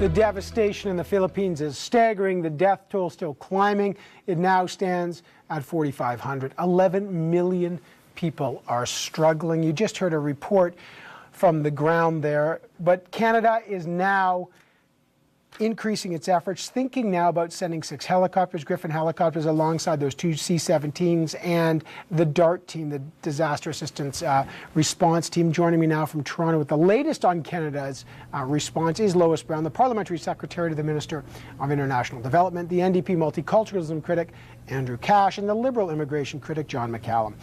The devastation in the Philippines is staggering. The death toll still climbing. It now stands at 4,500. 11 million people are struggling. You just heard a report from the ground there. But Canada is now increasing its efforts, thinking now about sending 6 helicopters, Griffin helicopters, alongside those 2 C-17s and the DART team, the Disaster Assistance Response Team. Joining me now from Toronto with the latest on Canada's response is Lois Brown, the Parliamentary Secretary to the Minister of International Development, the NDP multiculturalism critic Andrew Cash, and the Liberal immigration critic John McCallum.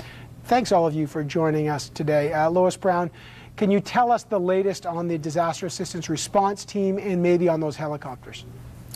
Thanks all of you for joining us today. Lois Brown, can you tell us the latest on the Disaster Assistance Response Team and maybe on those helicopters?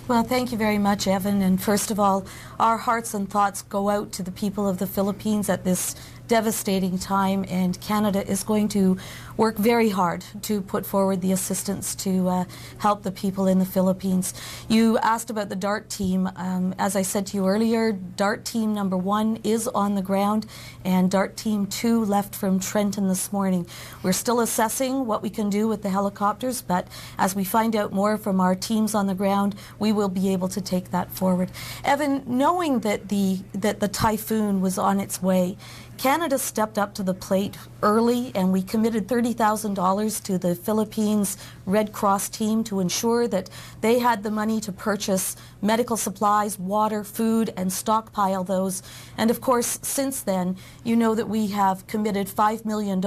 Well, thank you very much, Evan. And first of all, our hearts and thoughts go out to the people of the Philippines at this devastating time, and Canada is going to work very hard to put forward the assistance to help the people in the Philippines. You asked about the DART team. As I said to you earlier, DART team number 1 is on the ground, and DART team 2 left from Trenton this morning. We're still assessing what we can do with the helicopters, but as we find out more from our teams on the ground, we will be able to take that forward. Evan, knowing that the typhoon was on its way, Canada stepped up to the plate early, and we committed $30,000 to the Philippines Red Cross team to ensure that they had the money to purchase medical supplies, water, food, and stockpile those. And of course, since then, you know that we have committed $5 million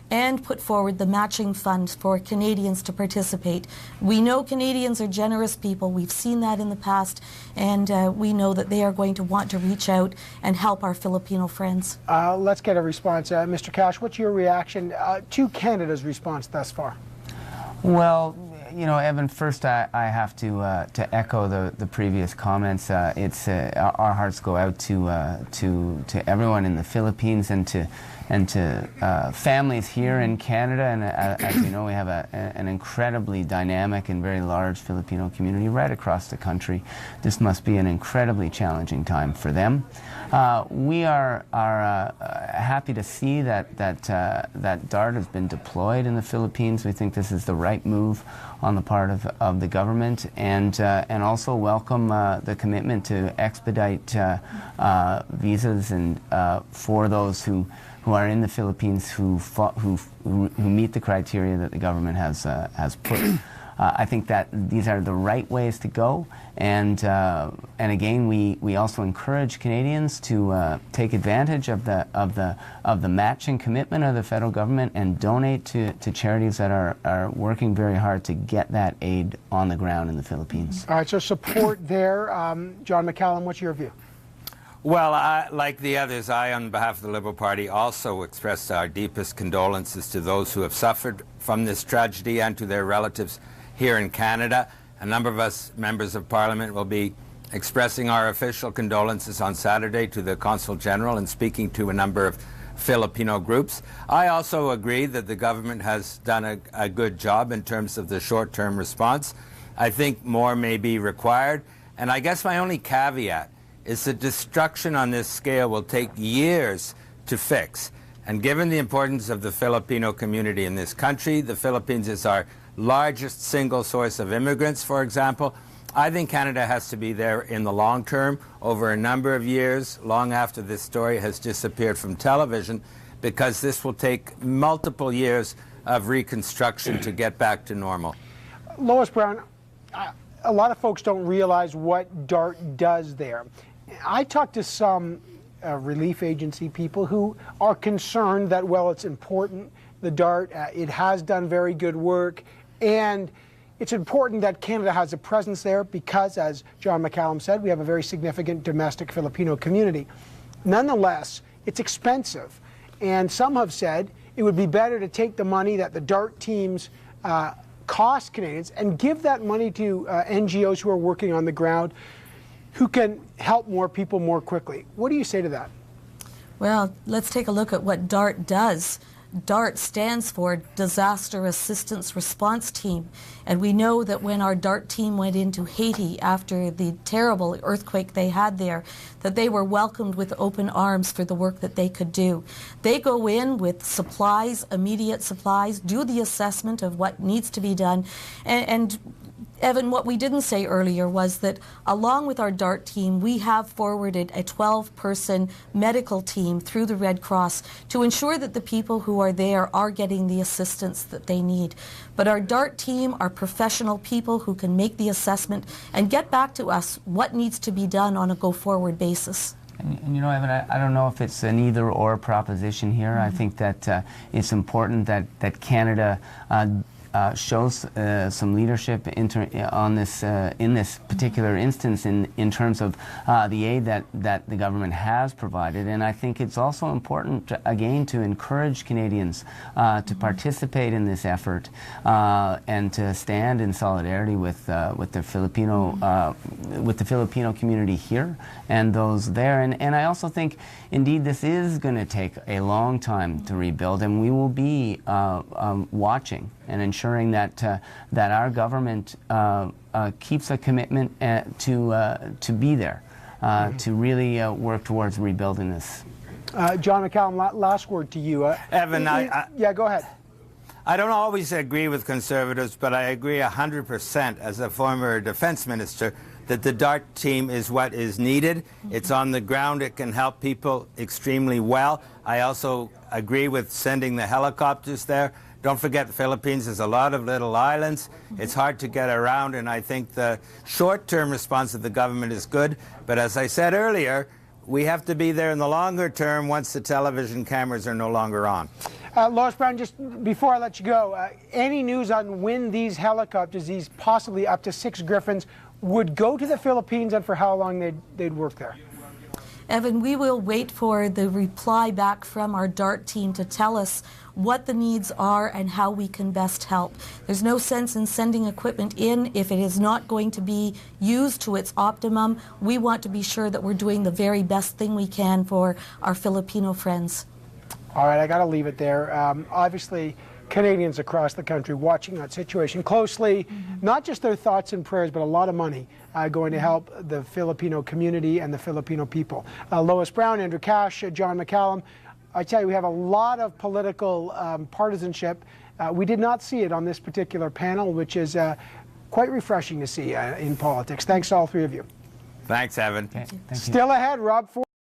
and put forward the matching fund for Canadians to participate. We know Canadians are generous people. We've seen that in the past, and we know that they are going to want to reach out and help our Filipino friends. Let's get a response. Mr. Cash, what's your reaction to Canada's response thus far? Well, you know, Evan, first I have to echo the previous comments. Our hearts go out to everyone in the Philippines and to families here in Canada. And as you know, we have an incredibly dynamic and very large Filipino community right across the country. This must be an incredibly challenging time for them. We are happy to see that DART has been deployed in the Philippines. We think this is the right move on the part of the government, and also welcome the commitment to expedite visas and for those who are in the Philippines who meet the criteria that the government has put. I think that these are the right ways to go, and again, we also encourage Canadians to take advantage of the matching commitment of the federal government and donate to charities that are working very hard to get that aid on the ground in the Philippines. All right, so support there. John McCallum, what's your view? Well, like the others, I, on behalf of the Liberal Party, also express our deepest condolences to those who have suffered from this tragedy and to their relatives here in Canada. A number of us, members of Parliament, will be expressing our official condolences on Saturday to the Consul General and speaking to a number of Filipino groups. I also agree that the government has done a good job in terms of the short-term response. I think more may be required, and I guess my only caveat is that destruction on this scale will take years to fix. And given the importance of the Filipino community in this country, the Philippines is our largest single source of immigrants, for example, I think Canada has to be there in the long term, over a number of years, long after this story has disappeared from television, because this will take multiple years of reconstruction to get back to normal. Lois Brown, a lot of folks don't realize what DART does there. I talked to some relief agency people who are concerned that, well, it's important, the DART, it has done very good work, and it's important that Canada has a presence there because, as John McCallum said, we have a very significant domestic Filipino community. Nonetheless, it's expensive, and some have said it would be better to take the money that the DART teams cost Canadians and give that money to NGOs who are working on the ground, who can help more people more quickly. What do you say to that? Well, let's take a look at what DART does. DART stands for Disaster Assistance Response Team, and we know that when our DART team went into Haiti after the terrible earthquake they had there, that they were welcomed with open arms for the work that they could do. They go in with supplies, immediate supplies, do the assessment of what needs to be done, and Evan, what we didn't say earlier was that along with our DART team, we have forwarded a 12-person medical team through the Red Cross to ensure that the people who are there are getting the assistance that they need. But our DART team are professional people who can make the assessment and get back to us what needs to be done on a go-forward basis. And you know, Evan, I don't know if it's an either-or proposition here. I think that it's important that Canada shows some leadership on this in this particular instance in terms of the aid that the government has provided. And I think it's also important again to encourage Canadians to participate in this effort and to stand in solidarity with the Filipino community here and those there. And I also think indeed this is going to take a long time to rebuild, and we will be watching and ensuring that our government keeps a commitment to be there, to really work towards rebuilding this. John McCallum, last word to you. Evan, yeah, go ahead. I don't always agree with Conservatives, but I agree 100% as a former defense minister that the DART team is what is needed. It's on the ground. It can help people extremely well. I also agree with sending the helicopters there. Don't forget, the Philippines is a lot of little islands. It's hard to get around, and I think the short-term response of the government is good. But as I said earlier, we have to be there in the longer term once the television cameras are no longer on. Lois Brown, just before I let you go, any news on when these helicopters, these possibly up to 6 Griffins, would go to the Philippines and for how long they'd work there? Evan, we will wait for the reply back from our DART team to tell us what the needs are and how we can best help. There's no sense in sending equipment in if it is not going to be used to its optimum. We want to be sure that we're doing the very best thing we can for our Filipino friends. All right, I got to leave it there. Obviously, Canadians across the country watching that situation closely, not just their thoughts and prayers, but a lot of money going to help the Filipino community and the Filipino people. Lois Brown, Andrew Cash, John McCallum. I tell you, we have a lot of political partisanship. We did not see it on this particular panel, which is quite refreshing to see in politics. Thanks to all 3 of you. Thanks, Evan. Okay, thank you. Still ahead, Rob Ford.